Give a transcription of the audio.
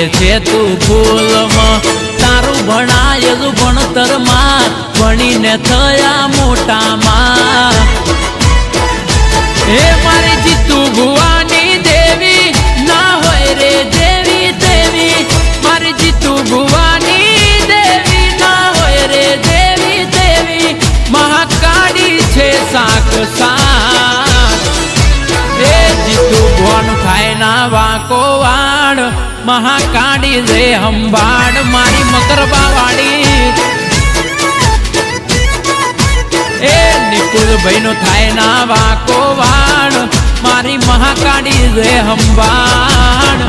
છે તું ફૂલમાં તારું ભણાયેલું ભણતરમાં ભણીને થયા મોટામાં હે મારી જીતુ ભુવાની દેવી ના હોય રે દેવી દેવી મારી જીતુ ભુવાની દેવી ના હોય રે દેવી દેવી મહાકાળી છે સાક સાક એ જીતુ ભુવાનું થાય ના વાકો વાડ મહાકાળી રે હંભાડ મારી મકરબા વાળી એ નિકુલ ભાઈ નો થાય ના વાકો વાડ મારી મહાકાળી રે હંભાડ